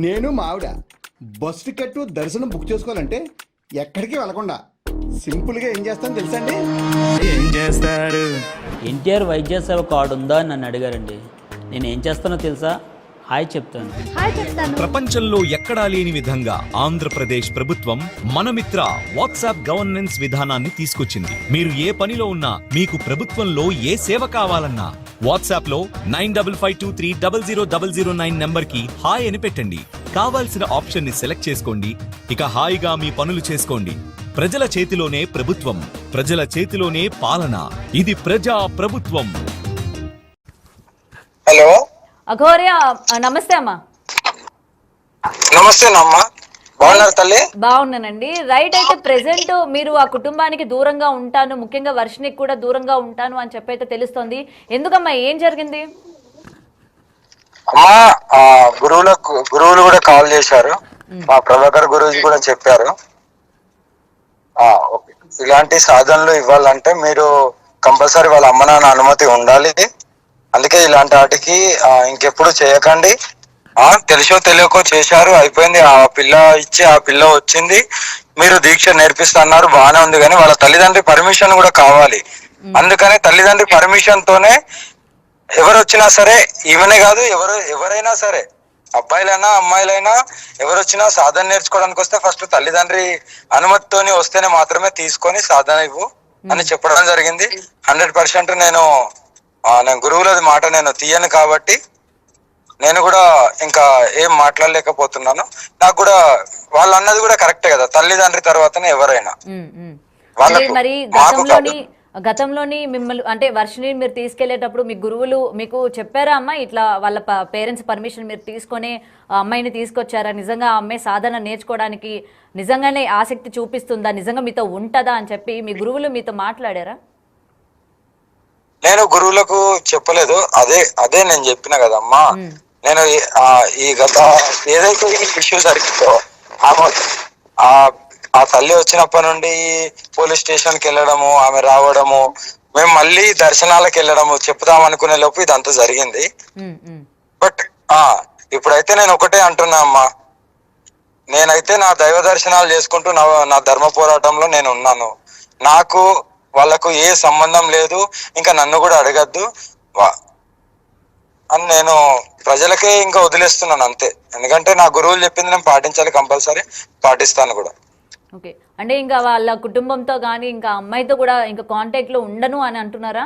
నేను మా ఆవిడ బస్ టికెట్ దర్శనం బుక్ చేసుకోవాలంటే ఎక్కడికి వెళ్ళకుండా సింపుల్గా ఏం చేస్తాను తెలుసా అండి? ఏం చేస్తారు? ఎన్టీఆర్ వైద్య సేవ కార్డు ఉందా అని నన్ను అడిగారండి. నేను ఏం చేస్తానో తెలుసా? హాయ్ చెప్తాను. ప్రపంచంలో ఎక్కడా లేని విధంగా ఆంధ్రప్రదేశ్ ప్రభుత్వం మనమిత్ర వాట్సాప్ గవర్నెన్స్ విధానాన్ని తీసుకొచ్చింది. మీరు ఏ పనిలో ఉన్నా, మీకు ప్రభుత్వంలో ఏ సేవ కావాలన్నా వాట్సాప్ లో 9552300009 నెంబర్ కి హాయ్ అని పెట్టండి. కావాల్సిన ఆప్షన్ ని సెలెక్ట్ చేసుకోండి. ఇక హాయిగా మీ పనులు చేసుకోండి. ప్రజల చేతిలోనే ప్రభుత్వం, ప్రజల చేతిలోనే పాలన. ఇది ప్రజా ప్రభుత్వం. హలో, అఘోర్య నమస్తే అమ్మా. నమస్తే అమ్మా. బాగున్నారు తల్లి? బాగున్నానండి. రైట్, అయితే ప్రెసెంట్ మీరు ఆ కుటుంబానికి దూరంగా ఉంటాను, ముఖ్యంగా వర్షినికి కూడా దూరంగా ఉంటాను అని చెప్పైతే తెలుస్తోంది. ఎందుకమ్మా, ఏం జరిగింది? అమ్మా, గురువులు కూడా కాల్ చేశారు. మా ప్రభాకర్ గురువుజీ కూడా చెప్పారు, ఇలాంటి సాధనలు ఇవ్వాలంటే మీరు కంపల్సరీ వాళ్ళ అమ్మ నాన్న అనుమతి ఉండాలి. అందుకే ఇలాంటి వాటికి ఇంకెప్పుడు చేయకండి. తెలిసో తెలియకో చేశారు, అయిపోయింది. ఆ పిల్ల వచ్చింది, మీరు దీక్ష నేర్పిస్తున్నారు, బాగానే ఉంది. కానీ వాళ్ళ తల్లిదండ్రి పర్మిషన్ కూడా కావాలి. అందుకని తల్లిదండ్రి పర్మిషన్ తోనే ఎవరు వచ్చినా సరే, ఈమెనే కాదు, ఎవరైనా సరే, అబ్బాయిలైనా అమ్మాయిలైనా ఎవరు వచ్చినా సాధన నేర్చుకోవడానికి వస్తే ఫస్ట్ తల్లిదండ్రి అనుమతితోని వస్తేనే మాత్రమే తీసుకొని సాధన ఇవ్వు అని చెప్పడం జరిగింది. 100% నేను గురువులది మాట నేను తీయను. కాబట్టి నేను కూడా ఇంకా ఏం మాట్లాడలేకపోతున్నాను. నాకు కూడా వాళ్ళు అన్నది కూడా కరెక్టే కదా, తల్లిదండ్రి తర్వాతనే ఎవరైనా. మరి గతంలోని మిమ్మల్ని అంటే వర్షిని మీరు తీసుకెళ్లేటప్పుడు మీ గురువులు మీకు చెప్పారా అమ్మా, ఇట్లా వాళ్ళ పేరెంట్స్ పర్మిషన్ మీరు తీసుకొని అమ్మాయిని తీసుకొచ్చారా? నిజంగా ఆ అమ్మాయి సాధన నేర్చుకోవడానికి నిజంగానే ఆసక్తి చూపిస్తుందా, నిజంగా మీతో ఉంటదా అని చెప్పి మీ గురువులు మీతో మాట్లాడారా? నేను గురువులకు చెప్పలేదు. అదే నేను చెప్పిన కదమ్మా. నేను ఈ గత ఏదైతే ఇష్యూ జరిగిందో ఆ తల్లి వచ్చినప్పటి నుండి పోలీస్ స్టేషన్ కి వెళ్ళడము, ఆమె రావడము, మేము మళ్ళీ దర్శనాలకు వెళ్ళడము చెప్దాం అనుకునే లోపు ఇదంతా జరిగింది. బట్ ఇప్పుడైతే నేను ఒకటే అంటున్నా అమ్మా, నేనైతే నా దైవ దర్శనాలు చేసుకుంటూ నా ధర్మ పోరాటంలో నేను ఉన్నాను. నాకు వాళ్ళకు ఏ సంబంధం లేదు, ఇంకా నన్ను కూడా అడగద్దు అని నేను ప్రజలకే ఇంకా వదిలేస్తున్నాను అంతే. ఎందుకంటే నా గురువులు చెప్పింది నేను పాటించాలి, కంపల్సరీ పాటిస్తాను కూడా. ఓకే, అంటే ఇంకా వాళ్ళ కుటుంబంతో కానీ ఇంకా అమ్మాయితో కూడా ఇంకా కాంటాక్ట్ లో ఉండను అని అంటున్నారా?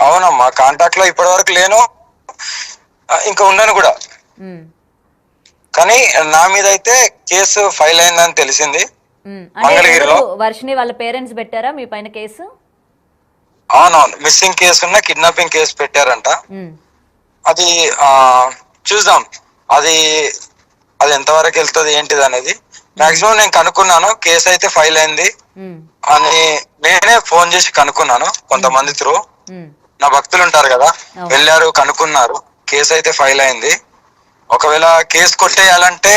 అవునమ్మా, కాంటాక్ట్ లో ఇప్పటి వరకు లేను, ఇంకా ఉండను కూడా. కానీ నా మీద అయితే కేసు ఫైల్ అయిందని తెలిసింది మంగళగిరిలో. వర్షిని వాళ్ళ పేరెంట్స్ పెట్టారా మీ పైన కేసు? అవునవును, మిస్సింగ్ కేసు ఉన్న కిడ్నాపింగ్ కేసు పెట్టారంట. అది చూద్దాం, అది ఎంతవరకు వెళ్తుంది ఏంటిది అనేది. మాక్సిమం నేను కనుక్కున్నాను, కేసు అయితే ఫైల్ అయింది అని నేనే ఫోన్ చేసి కనుక్కున్నాను. కొంతమంది త్రూ నా భక్తులు ఉంటారు కదా, వెళ్ళారు, కనుక్కున్నారు, కేసు అయితే ఫైల్ అయింది. ఒకవేళ కేసు కొట్టేయాలంటే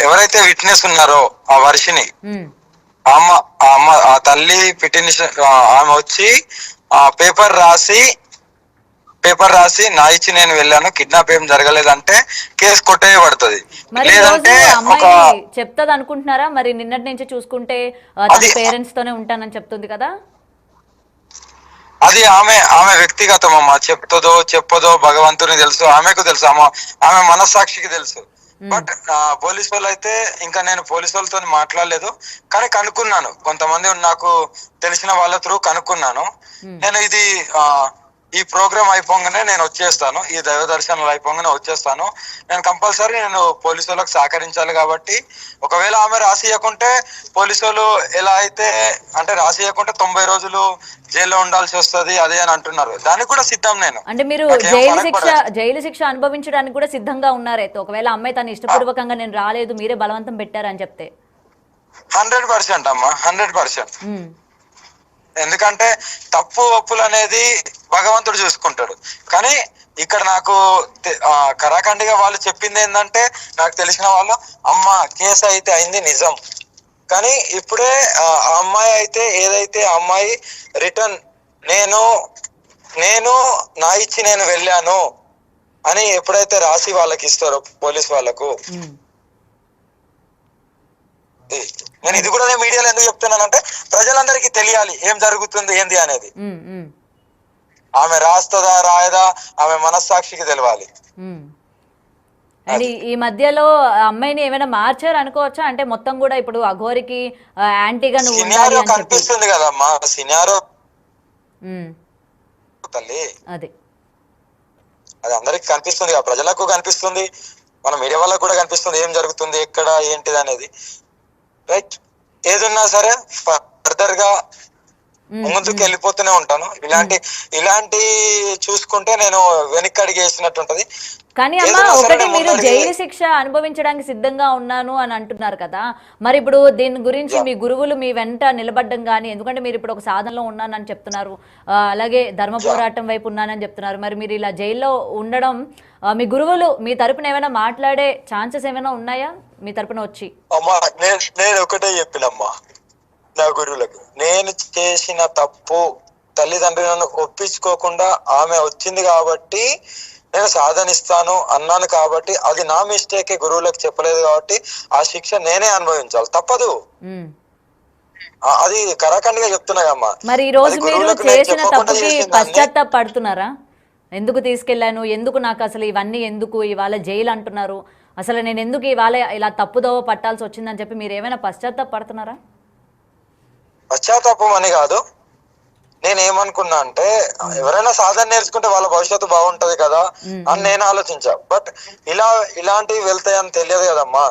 ఎవరైతే విట్నెస్ ఉన్నారో ఆ వర్షిని ఆ తల్లి పిటిషన్ ఆమె వచ్చి పేపర్ రాసి నా ఇచ్చి నేను వెళ్ళాను, కిడ్నాప్ ఏం జరగలేదంటే కేసు కొట్టేయబడుతుంది. లేదంటే చెప్తాది అనుకుంటున్నారా? మరి నిన్నటి నుంచి చూసుకుంటే పేరెంట్స్ తోనే ఉంటానని చెప్తుంది కదా. అది ఆమె వ్యక్తిగతం అమ్మా, చెప్తుందో చెప్పదో భగవంతుని తెలుసు, ఆమెకు తెలుసు, ఆమె మనస్సాక్షికి తెలుసు. బట్ పోలీస్ వాళ్ళు అయితే ఇంకా నేను పోలీస్ వాళ్ళతో మాట్లాడలేదు, కానీ కనుక్కున్నాను, కొంతమంది నాకు తెలిసిన వాళ్ళ త్రూ కనుక్కున్నాను. నేను ఈ ప్రోగ్రామ్ అయిపోగానే నేను వచ్చేస్తాను, ఈ దైవ దర్శనాలు అయిపోగానే వచ్చేస్తాను. నేను కంపల్సరీ నేను పోలీసు వాళ్ళకి సహకరించాలి. కాబట్టి ఒకవేళ ఆమె రాసియకుంటే పోలీసు వాళ్ళు ఎలా అయితే అంటే రాసియకుంటే 90 రోజులు జైల్లో ఉండాల్సి వస్తుంది అదే అని అంటున్నారు. దానికి కూడా సిద్ధం నేను. అంటే మీరు జైలు శిక్ష అనుభవించడానికి కూడా సిద్ధంగా ఉన్నారైతే, ఒకవేళ అమ్మాయి తను ఇష్టపూర్వకంగా నేను రాలేదు, మీరే బలవంతం పెట్టారని చెప్తే? 100% అమ్మా, 100%. ఎందుకంటే తప్పు ఒప్పులు అనేది భగవంతుడు చూసుకుంటాడు. కానీ ఇక్కడ నాకు కరాఖండిగా వాళ్ళు చెప్పింది ఏంటంటే, నాకు తెలిసిన వాళ్ళు, అమ్మ కేసు అయితే అయింది నిజం, కానీ ఇప్పుడే ఆ అమ్మాయి అయితే ఏదైతే అమ్మాయి రిటర్న్ నేను నా ఇచ్చి నేను వెళ్ళాను, అని ఎప్పుడైతే రాసి వాళ్ళకి ఇస్తారో పోలీస్ వాళ్ళకు, ఉమ్, నేను ఇది కూడా నేను మీడియాలో ఎందుకు చెప్తున్నానంటే ప్రజలందరికీ తెలియాలి ఏం జరుగుతుంది ఏంది అనేది. ఉమ్, ఉమ్, ఆమె రాస్తుందా రాయదా ఆమె మనస్సాక్షికి తెలవాలి. ఉమ్. అండ్ ఈ మధ్యలో ఆ అమ్మాయిని ఏమైనా మార్చారు అనుకోవచ్చా? అంటే మొత్తం కూడా ఇప్పుడు అఘోరికి యాంటీగా నువ్వు ఉండాలి సినారో అని చెప్పి. కనిపిస్తుంది కదమ్మా, సినారో ఉమ్, తల్లి అదే. అది అందరికి కనిపిస్తుంది కదా, ప్రజలకు కనిపిస్తుంది, మన మీడియా వాళ్ళకు కూడా కనిపిస్తుంది ఏం జరుగుతుంది ఎక్కడ ఏంటిది అనేది. రైట్, ఏదున్నా సరే ఫర్దర్ గా ముందుకు వెళ్ళిపోతూనే ఉంటాను. ఇలాంటి చూసుకుంటే నేను వెనక్కి అడిగి వేసినట్టు ఉంటది. కానీ అమ్మ, ఒకటి మీరు జైలు శిక్ష అనుభవించడానికి సిద్ధంగా ఉన్నాను అని అంటున్నారు కదా, మరి ఇప్పుడు దీని గురించి మీ గురువులు మీ వెంట నిలబడ్డం కానీ, ఎందుకంటే మీరు ఇప్పుడు ఒక సాధనలో ఉన్నానని చెప్తున్నారు, అలాగే ధర్మ పోరాటం వైపు ఉన్నానని చెప్తున్నారు, మరి మీరు ఇలా జైల్లో ఉండడం మీ గురువులు మీ తరపున ఏమైనా మాట్లాడే ఛాన్సెస్ ఏమైనా ఉన్నాయా మీ తరపున వచ్చి? అమ్మా నేను ఒకటే చెప్పినమ్మా నా గురువులకు, నేను చేసిన తప్పు తల్లిదండ్రులను ఒప్పించుకోకుండా ఆమె వచ్చింది కాబట్టి నేను సాధనిస్తాను అన్నాను కాబట్టి అది నా మిస్టేక్, గురువులకు చెప్పలేదు కాబట్టి ఆ శిక్ష నేనే అనుభవించాలి, తప్పదు. అది కరాఖండిగా చెప్తున్నాయమ్మా. మరి ఈ రోజు మీరు చేసిన తప్పుకి పశ్చాత్తాపడుతున్నారా? ఎందుకు తీసుకెళ్లాను, ఎందుకు నాకు అసలు ఇవన్నీ ఎందుకు, ఇవాళ జైలు అంటున్నారు, అసలు నేను ఎందుకు ఇవాళ ఇలా తప్పుదోవ పట్టాల్సి వచ్చిందని చెప్పి మీరు ఏమైనా పశ్చాత్తాపడుతున్నారా? పశ్చాత్తాపం అని కాదు, నేను ఏమనుకున్నా అంటే ఎవరైనా సాధన నేర్చుకుంటే వాళ్ళ భవిష్యత్తు బాగుంటది కదా అని నేను ఆలోచించా. బట్ ఇలాంటివి వెళ్తాయని తెలియదు కదమ్మా.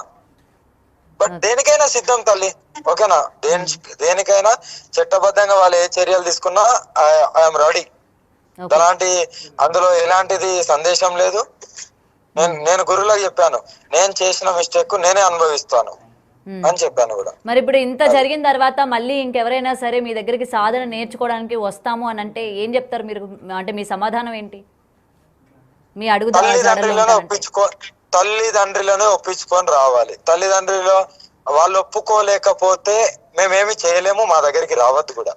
బట్ దేనికైనా సిద్ధం తల్లి, ఓకేనా? దేనికైనా చట్టబద్ధంగా వాళ్ళు ఏ చర్యలు తీసుకున్నా ఐఎమ్ రెడీ. అలాంటి అందులో ఎలాంటిది సందేశం లేదు. నేను గురువులకు చెప్పాను, నేను చేసిన మిస్టేక్ నేనే అనుభవిస్తాను అని చెప్పాను కూడా. మరి ఇప్పుడు ఇంత జరిగిన తర్వాత మళ్ళీ ఇంకెవరైనా సరే మీ దగ్గరికి సాధన నేర్చుకోవడానికి వస్తాము అని అంటే ఏం చెప్తారు మీరు? అంటే మీ సమాధానం ఏంటి? మీ అడుగు తల్లిదండ్రులను ఒప్పించుకొని రావాలి. తల్లిదండ్రులు వాళ్ళు ఒప్పుకోలేకపోతే మేమేమి చేయలేము, మా దగ్గరికి రావద్దు కూడా.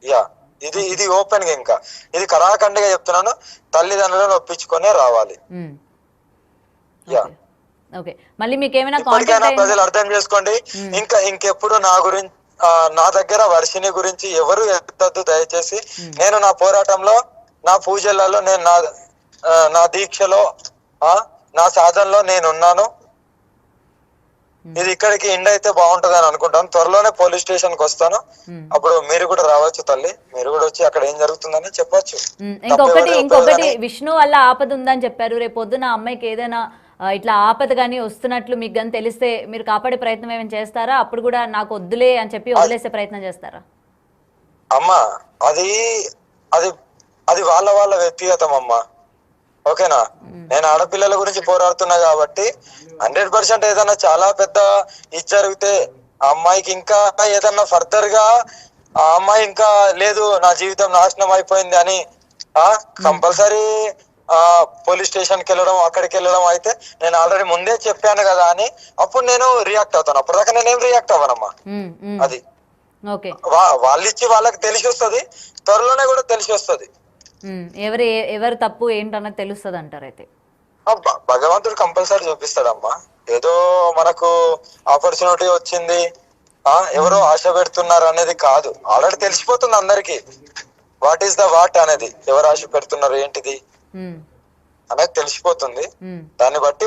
యా, ఇది ఓపెన్ గా, ఇంకా ఇది కరాఖండిగా చెప్తున్నాను, తల్లిదండ్రులను ఒప్పించుకొనే రావాలి. Yeah, okay. మళ్ళీ మీకు ఏమైనా ఇప్పటికైనా ప్రజలు అర్థం చేసుకోండి. ఇంకెప్పుడు నా గురించి నా దగ్గర వర్షిని గురించి ఎవరు ఎత్తద్దు దయచేసి. నేను నా పోరాటంలో, నా పూజలలో, నేను నా దీక్షలో, నా సాధనలో నేనున్నాను. ఇది ఇక్కడికి ఎండ్ అయితే బాగుంటది అని అనుకుంటాను. త్వరలోనే పోలీస్ స్టేషన్ కి వస్తాను, అప్పుడు మీరు కూడా రావచ్చు తల్లి, మీరు కూడా వచ్చి అక్కడ ఏం జరుగుతుందని చెప్పొచ్చు. ఇంకొకటి విష్ణు వల్ల ఆపద ఉందని చెప్పారు. రేపు పొద్దున అమ్మాయికి ఏదైనా ఇట్లా ఆపద కానీ వస్తున్నట్లు మీకు కానీ తెలిస్తే మీరు కాపాడే ప్రయత్నం ఏమైనా చేస్తారా? అప్పుడు కూడా నాకు వద్దులే అని చెప్పి వదిలేసే ప్రయత్నం చేస్తారా? అమ్మా అది అది అది వాళ్ళ వ్యక్తిగతం అమ్మా, ఓకేనా? నేను ఆడపిల్లల గురించి పోరాడుతున్నా కాబట్టి 100% ఏదన్నా చాలా పెద్ద ఇది జరిగితే ఆ అమ్మాయికి ఇంకా ఏదన్నా ఫర్దర్ గా ఆ అమ్మాయి ఇంకా లేదు నా జీవితం నాశనం అయిపోయింది అని కంపల్సరీ పోలీస్ స్టేషన్ కి వెళ్ళడం, అక్కడికి వెళ్ళడం అయితే నేను ఆల్రెడీ ముందే చెప్పాను కదా అని అప్పుడు నేను రియాక్ట్ అవుతాను. అప్పటిదాకా నేనేం రియాక్ట్ అవ్వనమ్మా. అది వాళ్ళు ఇచ్చి వాళ్ళకి తెలిసి వస్తుంది, త్వరలోనే కూడా తెలిసి వస్తుంది ఎవరు తప్పు ఏంటన్నది తెలుస్తుంది అంటారు. అయితే భగవంతుడు కంపల్సరీ చూపిస్తాడమ్మా. ఏదో మనకు ఆపర్చునిటీ వచ్చింది, ఎవరో ఆశ పెడుతున్నారు అనేది కాదు, ఆల్రెడీ తెలిసిపోతుంది అందరికి వాట్ ఈస్ ద వాట్ అనేది, ఎవరు ఆశ పెడుతున్నారు ఏంటిది అనేది తెలిసిపోతుంది. దాన్ని బట్టి